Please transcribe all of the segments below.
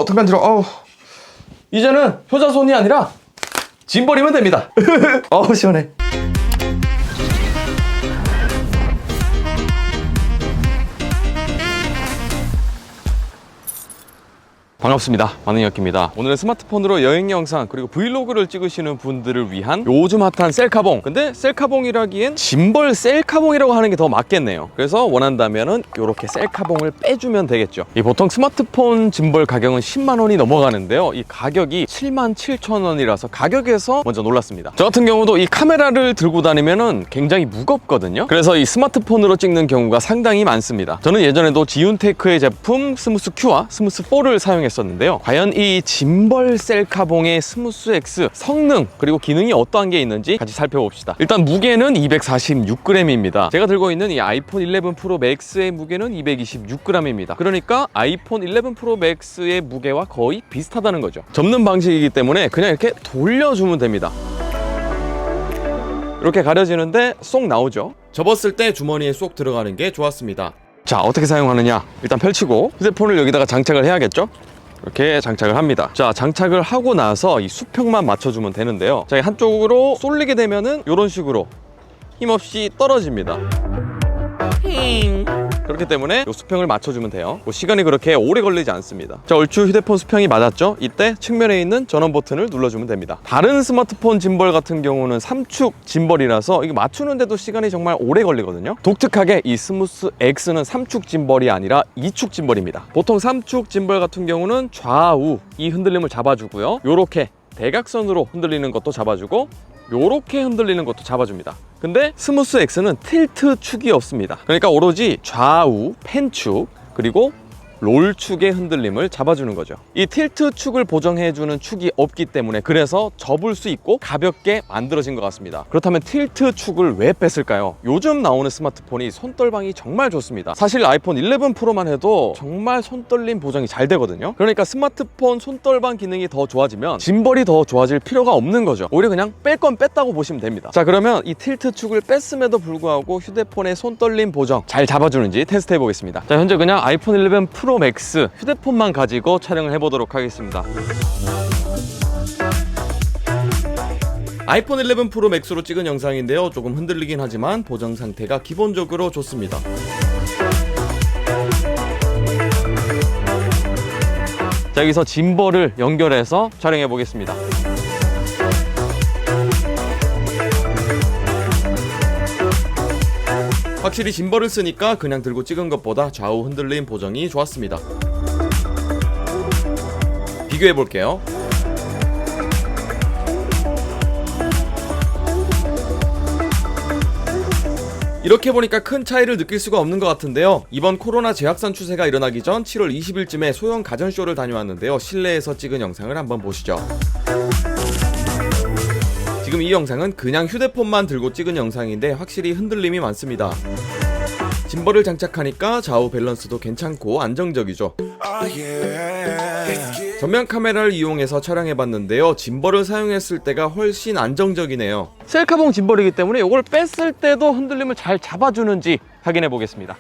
등 간지러워. 이제는 효자손이 아니라 짐 버리면 됩니다. 시원해. 반갑습니다. 만능역기입니다. 오늘은 스마트폰으로 여행 영상 그리고 브이로그를 찍으시는 분들을 위한 요즘 핫한 셀카봉. 근데 셀카봉이라기엔 짐벌 셀카봉이라고 하는 게 더 맞겠네요. 그래서 원한다면은 이렇게 셀카봉을 빼주면 되겠죠. 이 보통 스마트폰 짐벌 가격은 10만 원이 넘어가는데요. 이 가격이 77,000원이라서 가격에서 먼저 놀랐습니다. 저 같은 경우도 이 카메라를 들고 다니면은 굉장히 무겁거든요. 그래서 이 스마트폰으로 찍는 경우가 상당히 많습니다. 저는 예전에도 지윤테크의 제품 스무스 Q와 스무스 4를 사용했었는데요. 과연 이 짐벌 셀카봉의 스무스 X 성능 그리고 기능이 어떠한 게 있는지 같이 살펴봅시다. 일단 무게는 246g입니다. 제가 들고 있는 이 아이폰 11 프로 맥스의 무게는 226g입니다. 그러니까 아이폰 11 프로 맥스의 무게와 거의 비슷하다는 거죠. 접는 방식이기 때문에 그냥 이렇게 돌려주면 됩니다. 이렇게 가려지는데 쏙 나오죠. 접었을 때 주머니에 쏙 들어가는 게 좋았습니다. 자, 어떻게 사용하느냐, 일단 펼치고 휴대폰을 여기다가 장착을 해야겠죠. 이렇게 장착을 합니다. 자, 장착을 하고 나서 이 수평만 맞춰주면 되는데요. 자, 한쪽으로 쏠리게 되면은 이런 식으로 힘없이 떨어집니다. 그렇기 때문에 이 수평을 맞춰주면 돼요. 시간이 그렇게 오래 걸리지 않습니다. 자, 얼추 휴대폰 수평이 맞았죠? 이때 측면에 있는 전원 버튼을 눌러주면 됩니다. 다른 스마트폰 짐벌 같은 경우는 3축 짐벌이라서 이거 맞추는데도 시간이 정말 오래 걸리거든요. 독특하게 이 스무스 X는 3축 짐벌이 아니라 2축 짐벌입니다. 보통 3축 짐벌 같은 경우는 좌우 이 흔들림을 잡아주고요. 요렇게 대각선으로 흔들리는 것도 잡아주고 요렇게 흔들리는 것도 잡아줍니다. 근데 스무스 X는 틸트 축이 없습니다. 그러니까 오로지 좌우 펜축 그리고 롤축의 흔들림을 잡아주는 거죠. 이 틸트 축을 보정해주는 축이 없기 때문에 그래서 접을 수 있고 가볍게 만들어진 것 같습니다. 그렇다면 틸트 축을 왜 뺐을까요? 요즘 나오는 스마트폰이 손떨방이 정말 좋습니다. 사실 아이폰 11 프로만 해도 정말 손떨림 보정이 잘 되거든요. 그러니까 스마트폰 손떨방 기능이 더 좋아지면 짐벌이 더 좋아질 필요가 없는 거죠. 오히려 그냥 뺄 건 뺐다고 보시면 됩니다. 자, 그러면 이 틸트 축을 뺐음에도 불구하고 휴대폰의 손떨림 보정 잘 잡아주는지 테스트 해보겠습니다. 자, 현재 그냥 아이폰 11 프로 맥스 휴대폰만 가지고 촬영을 해보도록 하겠습니다. 아이폰 11 프로 맥스로 찍은 영상인데요. 조금 흔들리긴 하지만 보정 상태가 기본적으로 좋습니다. 자, 여기서 짐벌을 연결해서 촬영해 보겠습니다. 확실히 짐벌을 쓰니까 그냥 들고 찍은 것보다 좌우 흔들림 보정이 좋았습니다. 비교해 볼게요. 이렇게 보니까 큰 차이를 느낄 수가 없는 것 같은데요. 이번 코로나 재확산 추세가 일어나기 전 7월 20일쯤에 소형 가전쇼를 다녀왔는데요. 실내에서 찍은 영상을 한번 보시죠. 지금 이 영상은 그냥 휴대폰만 들고 찍은 영상인데 확실히 흔들림이 많습니다. 짐벌을 장착하니까 좌우 밸런스도 괜찮고 안정적이죠. 전면 카메라를 이용해서 촬영해봤는데요. 짐벌을 사용했을 때가 훨씬 안정적이네요. 셀카봉 짐벌이기 때문에 이걸 뺐을 때도 흔들림을 잘 잡아주는지 확인해보겠습니다.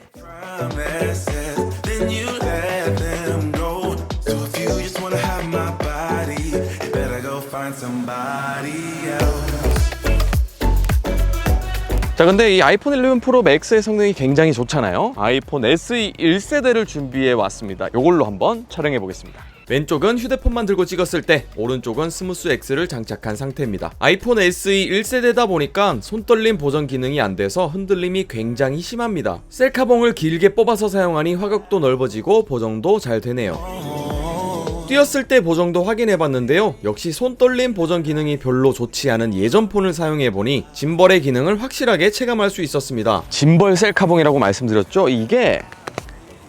자, 근데 이 아이폰 11 프로 맥스의 성능이 굉장히 좋잖아요. 아이폰 SE 1세대를 준비해 왔습니다. 이걸로 한번 촬영해 보겠습니다. 왼쪽은 휴대폰만 들고 찍었을 때, 오른쪽은 스무스 X를 장착한 상태입니다. 아이폰 SE 1세대다 보니까 손떨림 보정 기능이 안 돼서 흔들림이 굉장히 심합니다. 셀카봉을 길게 뽑아서 사용하니 화각도 넓어지고 보정도 잘 되네요. 뛰었을 때 보정도 확인해봤는데요. 역시 손떨림 보정 기능이 별로 좋지 않은 예전 폰을 사용해보니 짐벌의 기능을 확실하게 체감할 수 있었습니다. 짐벌 셀카봉이라고 말씀드렸죠? 이게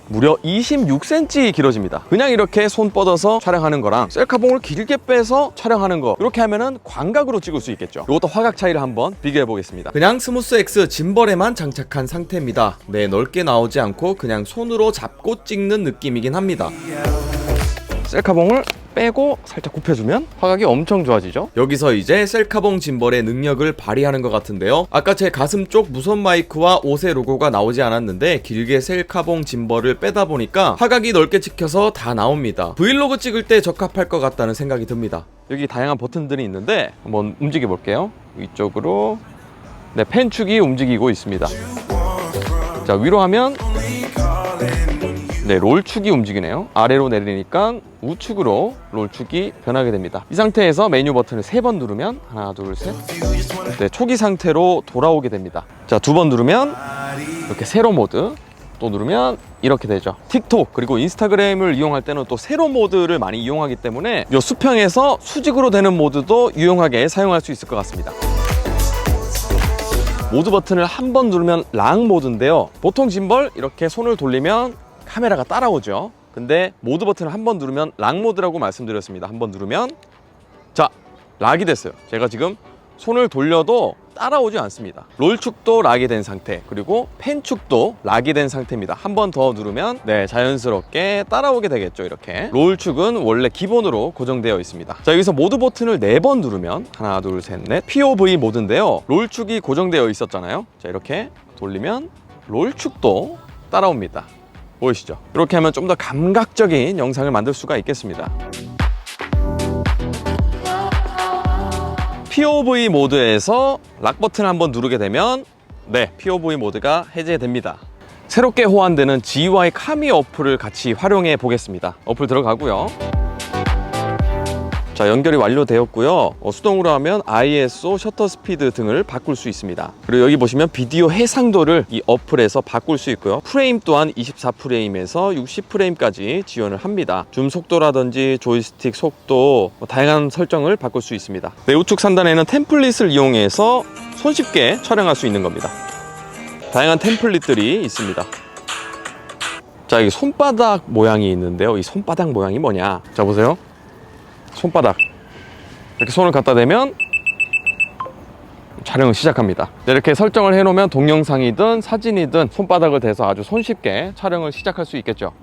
무려 26cm 길어집니다. 그냥 이렇게 손 뻗어서 촬영하는 거랑 셀카봉을 길게 빼서 촬영하는 거, 이렇게 하면은 광각으로 찍을 수 있겠죠. 이것도 화각 차이를 한번 비교해 보겠습니다. 그냥 스무스 X 짐벌에만 장착한 상태입니다. 넓게 나오지 않고 그냥 손으로 잡고 찍는 느낌이긴 합니다. 셀카봉을 빼고 살짝 굽혀주면 화각이 엄청 좋아지죠. 여기서 이제 셀카봉 짐벌의 능력을 발휘하는 것 같은데요. 아까 제 가슴 쪽 무선 마이크와 옷의 로고가 나오지 않았는데 길게 셀카봉 짐벌을 빼다 보니까 화각이 넓게 찍혀서 다 나옵니다. 브이로그 찍을 때 적합할 것 같다는 생각이 듭니다. 여기 다양한 버튼들이 있는데 한번 움직여 볼게요. 위쪽으로 네, 펜축이 움직이고 있습니다. 자, 위로 하면 네, 롤축이 움직이네요. 아래로 내리니까 우측으로 롤축이 변하게 됩니다. 이 상태에서 메뉴 버튼을 3번 누르면 하나, 둘, 셋. 네, 초기 상태로 돌아오게 됩니다. 자, 2번 누르면 이렇게 세로 모드. 또 누르면 이렇게 되죠. 틱톡 그리고 인스타그램을 이용할 때는 또 세로 모드를 많이 이용하기 때문에 이 수평에서 수직으로 되는 모드도 유용하게 사용할 수 있을 것 같습니다. 모드 버튼을 한 번 누르면 랑 모드인데요. 보통 짐벌 이렇게 손을 돌리면 카메라가 따라오죠. 근데 모드 버튼을 한 번 누르면 락 모드라고 말씀드렸습니다. 한 번 누르면 자, 락이 됐어요. 제가 지금 손을 돌려도 따라오지 않습니다. 롤축도 락이 된 상태, 그리고 펜축도 락이 된 상태입니다. 한 번 더 누르면 네, 자연스럽게 따라오게 되겠죠. 이렇게 롤축은 원래 기본으로 고정되어 있습니다. 자, 여기서 모드 버튼을 4번 누르면 하나, 둘, 셋, 넷 POV 모드인데요. 롤축이 고정되어 있었잖아요. 자, 이렇게 돌리면 롤축도 따라옵니다. 보이시죠? 이렇게 하면 좀 더 감각적인 영상을 만들 수가 있겠습니다. POV 모드에서 락 버튼을 한번 누르게 되면 네, POV 모드가 해제됩니다. 새롭게 호환되는 GY 카미 어플을 같이 활용해 보겠습니다. 어플 들어가고요. 자, 연결이 완료되었고요. 수동으로 하면 ISO, 셔터 스피드 등을 바꿀 수 있습니다. 그리고 여기 보시면 비디오 해상도를 이 어플에서 바꿀 수 있고요. 프레임 또한 24프레임에서 60프레임까지 지원을 합니다. 줌 속도라든지 조이스틱 속도, 다양한 설정을 바꿀 수 있습니다. 네, 우측 상단에는 템플릿을 이용해서 손쉽게 촬영할 수 있는 겁니다. 다양한 템플릿들이 있습니다. 자, 여기 손바닥 모양이 있는데요. 이 손바닥 모양이 뭐냐? 자, 보세요. 손바닥 이렇게 손을 갖다 대면 촬영을 시작합니다. 이렇게 설정을 해놓으면 동영상이든 사진이든 손바닥을 대서 아주 손쉽게 촬영을 시작할 수 있겠죠.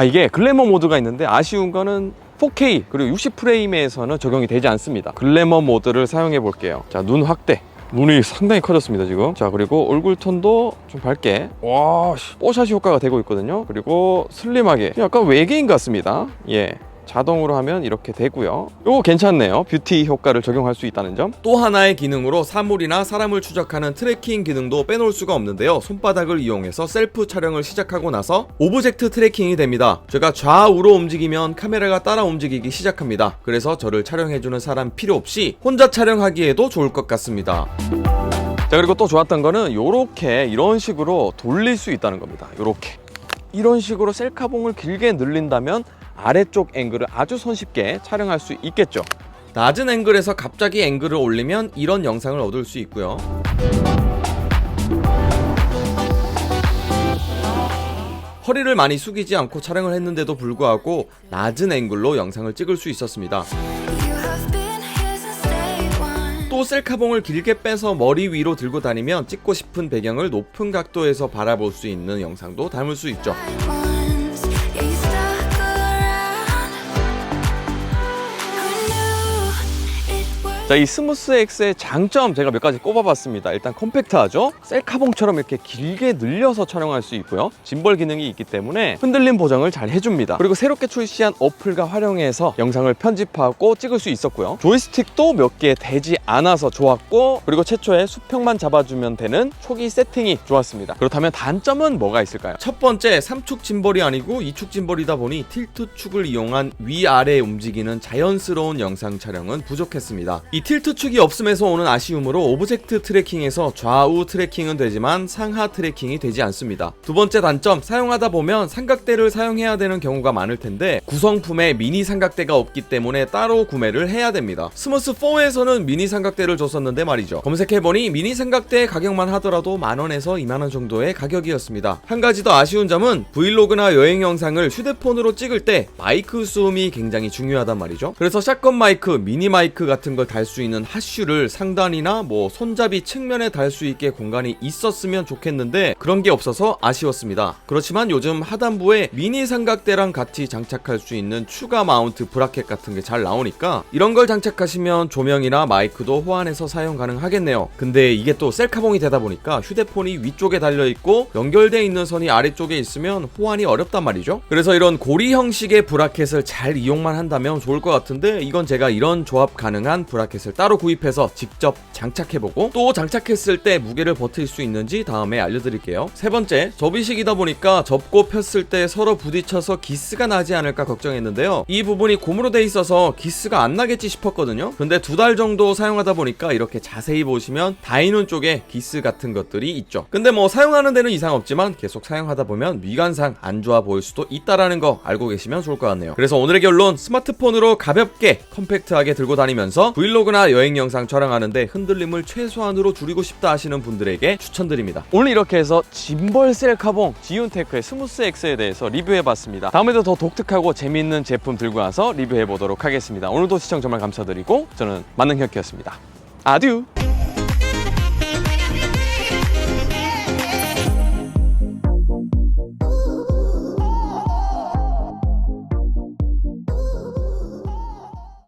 이게 글래머 모드가 있는데 아쉬운 거는 4K 그리고 60프레임에서는 적용이 되지 않습니다. 글래머 모드를 사용해 볼게요. 자, 눈 확대. 눈이 상당히 커졌습니다 지금. 자, 그리고 얼굴 톤도 좀 밝게. 와, 뽀샤시 효과가 되고 있거든요. 그리고 슬림하게, 약간 외계인 같습니다. 예, 자동으로 하면 이렇게 되고요. 이거 괜찮네요. 뷰티 효과를 적용할 수 있다는 점. 또 하나의 기능으로 사물이나 사람을 추적하는 트래킹 기능도 빼놓을 수가 없는데요. 손바닥을 이용해서 셀프 촬영을 시작하고 나서 오브젝트 트래킹이 됩니다. 제가 좌우로 움직이면 카메라가 따라 움직이기 시작합니다. 그래서 저를 촬영해주는 사람 필요 없이 혼자 촬영하기에도 좋을 것 같습니다. 자, 그리고 또 좋았던 거는 요렇게 이런 식으로 돌릴 수 있다는 겁니다. 요렇게 이런 식으로 셀카봉을 길게 늘린다면 아래쪽 앵글을 아주 손쉽게 촬영할 수 있겠죠. 낮은 앵글에서 갑자기 앵글을 올리면 이런 영상을 얻을 수 있고요. 허리를 많이 숙이지 않고 촬영을 했는데도 불구하고 낮은 앵글로 영상을 찍을 수 있었습니다. 또 셀카봉을 길게 빼서 머리 위로 들고 다니면 찍고 싶은 배경을 높은 각도에서 바라볼 수 있는 영상도 담을 수 있죠. 자, 이 스무스 X의 장점 제가 몇 가지 꼽아봤습니다. 일단 컴팩트하죠. 셀카봉처럼 이렇게 길게 늘려서 촬영할 수 있고요. 짐벌 기능이 있기 때문에 흔들림 보정을 잘 해줍니다. 그리고 새롭게 출시한 어플과 활용해서 영상을 편집하고 찍을 수 있었고요. 조이스틱도 몇 개 되지 않아서 좋았고, 그리고 최초에 수평만 잡아주면 되는 초기 세팅이 좋았습니다. 그렇다면 단점은 뭐가 있을까요? 첫 번째, 3축 짐벌이 아니고 2축 짐벌이다 보니 틸트축을 이용한 위아래 움직이는 자연스러운 영상 촬영은 부족했습니다. 이 틸트축이 없음에서 오는 아쉬움으로 오브젝트 트래킹에서 좌우 트래킹은 되지만 상하 트래킹이 되지 않습니다. 두 번째 단점, 사용하다 보면 삼각대를 사용해야 되는 경우가 많을 텐데 구성품에 미니 삼각대가 없기 때문에 따로 구매를 해야 됩니다. 스무스4에서는 미니 삼각대를 줬었는데 말이죠. 검색해보니 미니 삼각대 가격만 하더라도 만원에서 2만원 정도의 가격이었습니다. 한 가지 더 아쉬운 점은 브이로그나 여행 영상을 휴대폰으로 찍을 때 마이크 수음이 굉장히 중요하단 말이죠. 그래서 샷건 마이크, 미니 마이크 같은 걸 달 수 있는 핫슈를 상단이나 뭐 손잡이 측면에 달 수 있게 공간이 있었으면 좋겠는데 그런 게 없어서 아쉬웠습니다. 그렇지만 요즘 하단부에 미니 삼각대랑 같이 장착할 수 있는 추가 마운트 브라켓 같은 게 잘 나오니까 이런 걸 장착하시면 조명이나 마이크도 호환해서 사용 가능하겠네요. 근데 이게 또 셀카봉이 되다 보니까 휴대폰이 위쪽에 달려있고 연결되어 있는 선이 아래쪽에 있으면 호환이 어렵단 말이죠. 그래서 이런 고리 형식의 브라켓을 잘 이용만 한다면 좋을 것 같은데 이건 제가 이런 조합 가능한 브라켓을 따로 구입해서 직접 장착해보고 또 장착했을 때 무게를 버틸 수 있는지 다음에 알려드릴게요. 세 번째, 접이식이다 보니까 접고 폈을 때 서로 부딪혀서 기스가 나지 않을까 걱정했는데요. 이 부분이 고무로 돼 있어서 기스가 안 나겠지 싶었거든요. 근데 2달 정도 사용하다 보니까 이렇게 자세히 보시면 다이논 쪽에 기스 같은 것들이 있죠. 근데 뭐 사용하는 데는 이상 없지만 계속 사용하다 보면 미관상 안 좋아 보일 수도 있다라는 거 알고 계시면 좋을 것 같네요. 그래서 오늘의 결론, 스마트폰으로 가볍게 컴팩트하게 들고 다니면서 브이로그나 여행 영상 촬영하는데 흔들림을 최소한으로 줄이고 싶다 하시는 분들에게 추천드립니다. 오늘 이렇게 해서 짐벌 셀카봉 지윤테크의 스무스 X에 대해서 리뷰해봤습니다. 다음에도 더 독특하고 재미있는 제품 들고 와서 리뷰해보도록 하겠습니다. 오늘도 시청 정말 감사드리고 저는 만능혁이었습니다. 아듀!